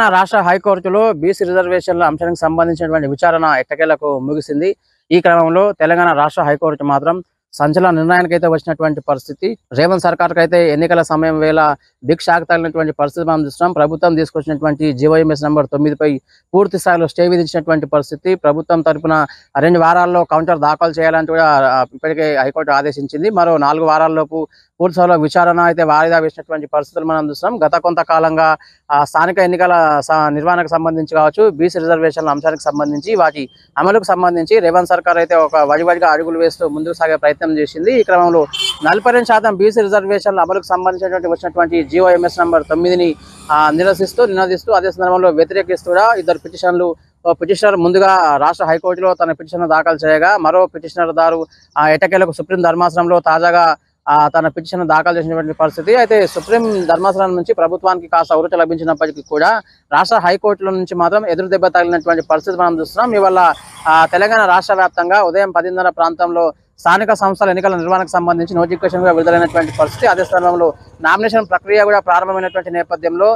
తెలంగాణ రాష్ట్ర హైకోర్టులో బీసీ రిజర్వేషన్ల అంశానికి సంబంధించినటువంటి విచారణ ఎట్టకేలకు ముగిసింది. ఈ క్రమంలో తెలంగాణ రాష్ట్ర హైకోర్టు మాత్రం సంచలన నిర్ణయానికి అయితే వచ్చినటువంటి పరిస్థితి. రేవంత్ సర్కార్కి అయితే ఎన్నికల సమయం వేళ బిగ్ షాక్ తగిలినటువంటి పరిస్థితి మనం చూస్తున్నాం. ప్రభుత్వం తీసుకొచ్చినటువంటి జీవోఎంఎస్ నంబర్ 9పై పూర్తి స్థాయిలో స్టే విధించినటువంటి పరిస్థితి. ప్రభుత్వం తరపున 2 వారాల్లో కౌంటర్ దాఖలు చేయాలని కూడా ఇప్పటికే హైకోర్టు ఆదేశించింది. మరో 4 వారాల్లోపు పూర్తి స్థాయిలో విచారణ అయితే వాయిదా వేసినటువంటి పరిస్థితులు మనం చూస్తున్నాం. గత కొంతకాలంగా స్థానిక ఎన్నికల నిర్వహణకు సంబంధించి కావచ్చు, బీసీ రిజర్వేషన్ల అంశానికి సంబంధించి వాటి అమలుకు సంబంధించి రేవంత్ సర్కార్ అయితే ఒక వడివడిగా అడుగులు వేస్తూ ముందుకు సాగే ప్రయత్నం చేసింది. ఈ క్రమంలో 42% బీసీ రిజర్వేషన్ల అమలుకు సంబంధించినటువంటి వచ్చినటువంటి జీవోఎంఎస్ నంబర్ 9ని నినదిస్తూ అదే సందర్భంలో వ్యతిరేకిస్తూ కూడా 2 పిటిషనర్ ముందుగా రాష్ట్ర హైకోర్టులో తన పిటిషన్ దాఖలు చేయగా, మరో పిటిషనర్ దారు ఎట్టకేలకు సుప్రీం ధర్మాసనంలో తాజాగా తన పిటిషన్ దాఖలు చేసినటువంటి పరిస్థితి. అయితే సుప్రీం ధర్మాసనం నుంచి ప్రభుత్వానికి కాస్త ఊరట లభించినప్పటికీ కూడా రాష్ట్ర హైకోర్టుల నుంచి మాత్రం ఎదురు దెబ్బ తగిలినటువంటి పరిస్థితి మనం చూస్తున్నాం. ఇవాళ తెలంగాణ రాష్ట్ర వ్యాప్తంగా ఉదయం 10:30 ప్రాంతంలో స్థానిక సంస్థల ఎన్నికల నిర్వహణకు సంబంధించి నోటిఫికేషన్ కూడా విడుదలైనటువంటి పరిస్థితి. అదే స్థలంలో నామినేషన్ ప్రక్రియ కూడా ప్రారంభమైనటువంటి నేపథ్యంలో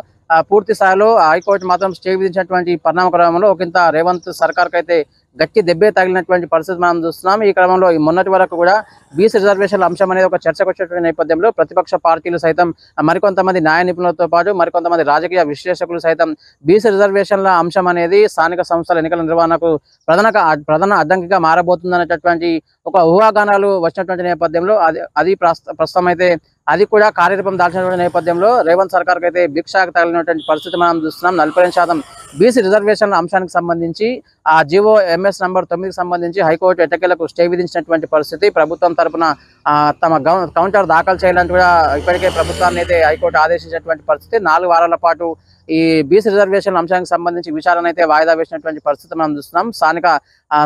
పూర్తి స్థాయిలో హైకోర్టు మాత్రం స్టే విధించినటువంటి పరిణామ క్రమంలో ఒకంత రేవంత్ సర్కార్కి అయితే గట్టి దెబ్బే తగిలినటువంటి పరిస్థితి మనం చూస్తున్నాం. ఈ క్రమంలో మొన్నటి వరకు కూడా బీసీ రిజర్వేషన్ల అంశం అనేది ఒక చర్చకు వచ్చేటువంటి నేపథ్యంలో ప్రతిపక్ష పార్టీలు సైతం, మరికొంతమంది న్యాయ నిపుణులతో పాటు మరికొంతమంది రాజకీయ విశ్లేషకులు సైతం బీసీ రిజర్వేషన్ల అంశం అనేది స్థానిక సంస్థల ఎన్నికల నిర్వహణకు ప్రధాన అడ్డంకిగా మారబోతుందనేటటువంటి ఒక ఊహాగానాలు వచ్చినటువంటి నేపథ్యంలో అది ప్రస్తుతం అయితే అది కూడా కార్యరూపం దాల్చినటువంటి నేపథ్యంలో రేవంత్ సర్కార్కి అయితే బిగ్ షాక్ తగిలినటువంటి పరిస్థితి మనం చూస్తున్నాం. 42% బీసీ రిజర్వేషన్ల అంశానికి సంబంధించి ఆ జీవోఎంఎస్ నంబర్ 9కి సంబంధించి హైకోర్టు ఎట్టకేలకు స్టే విధించినటువంటి పరిస్థితి. ప్రభుత్వం తరపున తమ కౌంటర్ దాఖలు చేయాలని కూడా ఇప్పటికే ప్రభుత్వాన్ని అయితే హైకోర్టు ఆదేశించినటువంటి పరిస్థితి. 4 వారాల పాటు ఈ బీసీ రిజర్వేషన్ల అంశానికి సంబంధించి విచారణ అయితే వాయిదా వేసినటువంటి పరిస్థితి మనం చూస్తున్నాం. స్థానిక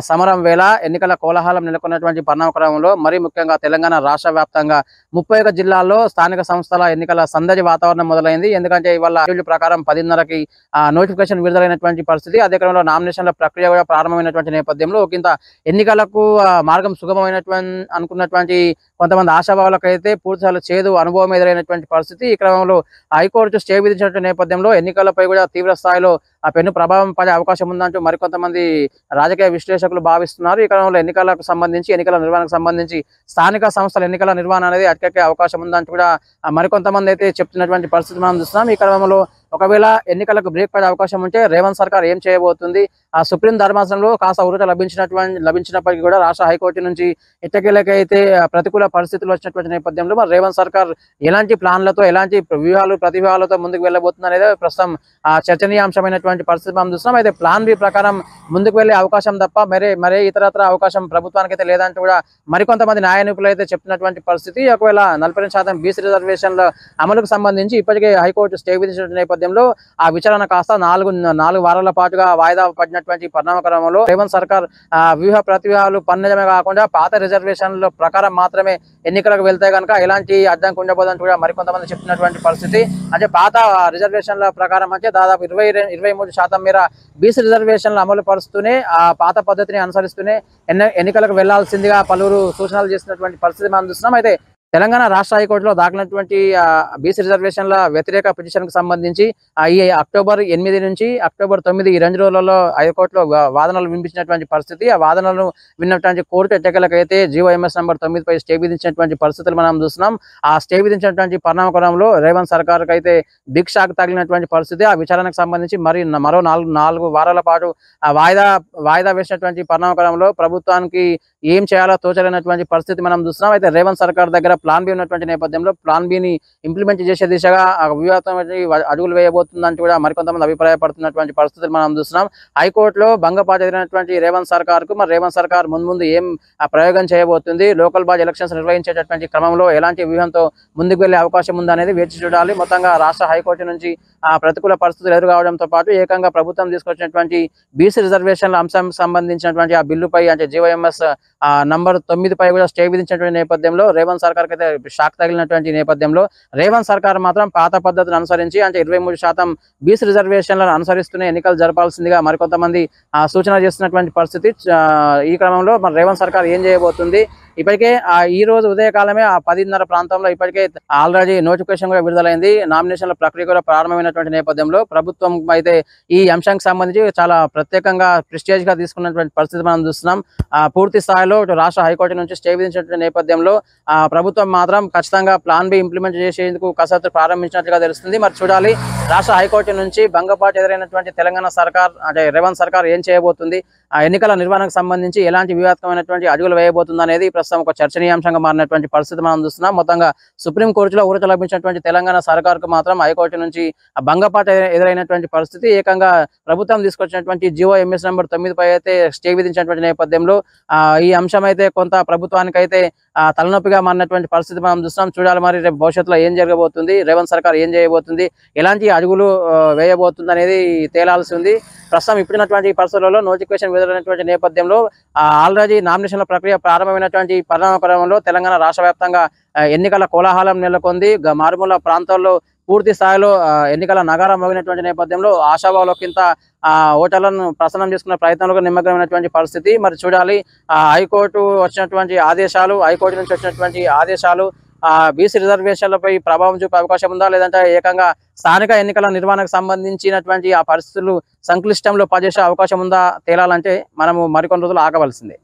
సమరం వేళ ఎన్నికల కోలాహలం నెలకొన్నటువంటి పరిణామ క్రమంలో మరీ ముఖ్యంగా తెలంగాణ రాష్ట్ర వ్యాప్తంగా 31 జిల్లాల్లో స్థానిక సంస్థల ఎన్నికల సందడి వాతావరణం మొదలైంది. ఎందుకంటే ఇవాళ ప్రకారం 10:30కి నోటిఫికేషన్ విడుదలైనటువంటి పరిస్థితి. అదే క్రమంలో నామినేషన్ల ప్రక్రియ కూడా ప్రారంభమైనటువంటి నేపథ్యంలో ఒకంత ఎన్నికలకు మార్గం సుగమమైనటువంటి అనుకున్నటువంటి కొంతమంది ఆశాభావులకు అయితే పూర్తిస్థాయిలో చేదు అనుభవం ఎదురైనటువంటి పరిస్థితి. ఈ క్రమంలో హైకోర్టు స్టే విధించినటువంటి నేపథ్యంలో ఎన్నికలపై కూడా తీవ్ర స్థాయిలో పెను ప్రభావం పడే అవకాశం ఉందంటూ మరికొంతమంది రాజకీయ విశ్లేషకులు భావిస్తున్నారు. ఈ క్రమంలో ఎన్నికలకు సంబంధించి, ఎన్నికల నిర్వహణకు సంబంధించి స్థానిక సంస్థల ఎన్నికల నిర్వహణ అనేది అటకెక్కే అవకాశం ఉందంటూ కూడా మరికొంతమంది అయితే చెప్తున్నటువంటి పరిస్థితి మనం చూస్తున్నాం. ఈ క్రమంలో ఒకవేళ ఎన్నికలకు బ్రేక్ పడే అవకాశం ఉంటే రేవంత్ సర్కార్ ఏం చేయబోతుంది? సుప్రీం ధర్మాసనంలో కాస్త ఊరట లభించినప్పటికీ కూడా రాష్ట్ర హైకోర్టు నుంచి ఎట్టకేలకైతే ప్రతికూల పరిస్థితులు వచ్చినటువంటి నేపథ్యంలో మరి రేవంత్ సర్కార్ ఎలాంటి ప్లాన్లతో, ఎలాంటి ప్రతివ్యూహాలతో ముందుకు వెళ్ళబోతుంది అనేది ప్రస్తుతం చర్చనీయాంశమైనటువంటి పరిస్థితి మనం చూస్తున్నాం. అయితే ప్లాన్ బి ప్రకారం ముందుకు వెళ్లే అవకాశం తప్ప మరే ఇతరత్ర అవకాశం ప్రభుత్వానికి అయితే లేదంటూ కూడా మరికొంతమంది న్యాయ నిపుణులు అయితే చెప్తున్నటువంటి పరిస్థితి. ఒకవేళ 42% బీసీ రిజర్వేషన్ల అమలుకు సంబంధించి ఇప్పటికే హైకోర్టు స్టే విధించిన నేపథ్యంలో ఆ విచారణ కాస్త 4 వారాల పాటుగా వాయిదా పడినటువంటి పరిణామ క్రమంలో రేవంత్ సర్కార్ ప్రతివ్యూహాలు పన్నజమే కాకుండా పాత రిజర్వేషన్ల ప్రకారం మాత్రమే ఎన్నికలకు వెళ్తే కనుక ఎలాంటి అడ్డంకి ఉండబోదని కూడా మరికొంతమంది చెప్తున్నటువంటి పరిస్థితి. అంటే పాత రిజర్వేషన్ల ప్రకారం అంటే దాదాపు 23% మేర బీసీ రిజర్వేషన్లు అమలు పరుస్తూనే ఆ పాత పద్ధతిని అనుసరిస్తూనే ఎన్నికలకు వెళ్లాల్సిందిగా పలువురు సూచనలు చేసినటువంటి పరిస్థితి మనం చూస్తున్నాం. అయితే తెలంగాణ రాష్ట్ర హైకోర్టులో దాఖలైనటువంటి బీసీ రిజర్వేషన్ల వ్యతిరేక పిటిషన్కు సంబంధించి ఈ అక్టోబర్ 8 నుంచి అక్టోబర్ 9 ఈ 2 రోజులలో హైకోర్టులో వాదనలు వినిపించినటువంటి పరిస్థితి. ఆ వాదనలను విన్నటువంటి కోర్టు ఎట్టకేలకైతే జీవోఎంఎస్ నంబర్ 9పై స్టే విధించినటువంటి పరిస్థితులు మనం చూస్తున్నాం. ఆ స్టే విధించినటువంటి పరిణామ క్రమంలో రేవంత్ సర్కార్కి అయితే బిగ్ షాక్ తగిలినటువంటి పరిస్థితి. ఆ విచారణకు సంబంధించి మరో 4 వారాల పాటు వాయిదా వేసినటువంటి పరిణామ క్రమంలో ప్రభుత్వానికి ఏం చేయాలో తోచలేనటువంటి పరిస్థితి మనం చూస్తున్నాం. అయితే రేవంత్ సర్కార్ దగ్గర ప్లాన్ బి ఉన్నటువంటి నేపథ్యంలో ప్లాన్ బిని ఇంప్లిమెంట్ చేసే దిశగా వ్యూహాత్మక అడుగులు వేయబోతుందంటూ కూడా మరికొంతమంది అభిప్రాయపడుతున్నటువంటి పరిస్థితులు మనం చూస్తున్నాం. హైకోర్టులో భంగపాటు ఎదిరినటువంటి రేవంత్ సర్కార్ ముందు ఏం ప్రయోగం చేయబోతుంది, లోకల్ బాడీ ఎలక్షన్స్ నిర్వహించేటటువంటి క్రమంలో ఎలాంటి వ్యూహంతో ముందుకు వెళ్లే అవకాశం ఉందనేది వేచి చూడాలి. మొత్తంగా రాష్ట్ర హైకోర్టు నుంచి ప్రతికూల పరిస్థితులు ఎదురుకావడంతో పాటు ఏకంగా ప్రభుత్వం తీసుకొచ్చినటువంటి బీసీ రిజర్వేషన్ల అంశం సంబంధించినటువంటి ఆ బిల్లుపై అంటే జీవోఎంఎస్ నంబర్ 9పై కూడా స్టే విధించినటువంటి నేపథ్యంలో రేవంత్ సర్కార్కి అయితే షాక్ తగిలినటువంటి నేపథ్యంలో రేవంత్ సర్కార్ మాత్రం పాత పద్ధతిని అనుసరించి అంటే 23% బీసీ రిజర్వేషన్లను అనుసరిస్తూనే ఎన్నికలు జరపాల్సిందిగా మరికొంతమంది సూచన చేస్తున్నటువంటి పరిస్థితి. ఈ క్రమంలో మరి రేవంత్ సర్కార్ ఏం చేయబోతుంది, ఇప్పటికే ఈ రోజు ఉదయకాలమే 10:30 ప్రాంతంలో ఇప్పటికే ఆల్రెడీ నోటిఫికేషన్ కూడా విడుదలైంది. నామినేషన్ల ప్రక్రియ కూడా ప్రారంభమైనటువంటి నేపథ్యంలో ప్రభుత్వం అయితే ఈ అంశానికి సంబంధించి చాలా ప్రత్యేకంగా ప్రెస్టేజ్ గా తీసుకున్నటువంటి పరిస్థితి మనం చూస్తున్నాం. పూర్తి స్థాయిలో రాష్ట్ర హైకోర్టు నుంచి స్టే విధించినటువంటి నేపథ్యంలో ప్రభుత్వం మాత్రం ఖచ్చితంగా ప్లాన్ బి ఇంప్లిమెంట్ చేసేందుకు కసరత్తు ప్రారంభించినట్లుగా తెలుస్తుంది. మరి చూడాలి రాష్ట్ర హైకోర్టు నుంచి భంగపాటు ఎదురైనటువంటి తెలంగాణ సర్కార్ అంటే రేవంత్ సర్కార్ ఏం చేయబోతుంది, ఎన్నికల నిర్వహణకు సంబంధించి ఎలాంటి వివాదకమైనటువంటి అడుగులు వేయబోతుంది అనేది ప్రస్తుతం ఒక చర్చనీయాంశంగా మారినటువంటి పరిస్థితి మనం చూస్తున్నాం. మొత్తంగా సుప్రీంకోర్టులో ఊరట లభించినటువంటి తెలంగాణ సర్కార్కు మాత్రం హైకోర్టు నుంచి భంగపాటు ఎదురైనటువంటి పరిస్థితి. ఏకంగా ప్రభుత్వం తీసుకొచ్చినటువంటి జియో ఎంఎస్ నెంబర్ 9పై అయితే స్టే విధించినటువంటి నేపథ్యంలో ఈ అంశం అయితే కొంత ప్రభుత్వానికి అయితే తలనొప్పిగా మారినటువంటి పరిస్థితి మనం చూస్తున్నాం. చూడాలి మరి రేపు భవిష్యత్తులో ఏం జరగబోతుంది, రేవంత్ సర్కార్ ఏం చేయబోతుంది, ఎలాంటి అడుగులు వేయబోతుంది అనేది తేలాల్సి ఉంది. ప్రస్తుతం ఇప్పుడున్నటువంటి పరిస్థితులలో నోటిఫికేషన్ విడుదలైనటువంటి నేపథ్యంలో ఆల్రెడీ నామినేషన్ల ప్రక్రియ ప్రారంభమైనటువంటి పరిణామక్రమంలో తెలంగాణ రాష్ట్ర వ్యాప్తంగా ఎన్నికల కోలాహలం నెలకొంది. మారుమూల ప్రాంతాల్లో పూర్తి స్థాయిలో ఎన్నికల నగారం మోగినటువంటి నేపథ్యంలో ఆశావాహులకింత ఓటర్లను ప్రసన్నం చేసుకున్న ప్రయత్నంలో నిమగ్నమైనటువంటి పరిస్థితి. మరి చూడాలి హైకోర్టు వచ్చినటువంటి ఆదేశాలు, హైకోర్టు నుంచి వచ్చినటువంటి ఆదేశాలు బీసీ రిజర్వేషన్లపై ప్రభావం చూపే అవకాశం ఉందా, లేదంటే ఏకంగా స్థానిక ఎన్నికల నిర్వహణకు సంబంధించినటువంటి ఆ పరిస్థితులు సంక్లిష్టంలో పనిచేసే అవకాశం ఉందా తేలాలంటే మనము మరికొన్ని రోజులు ఆగవలసిందే.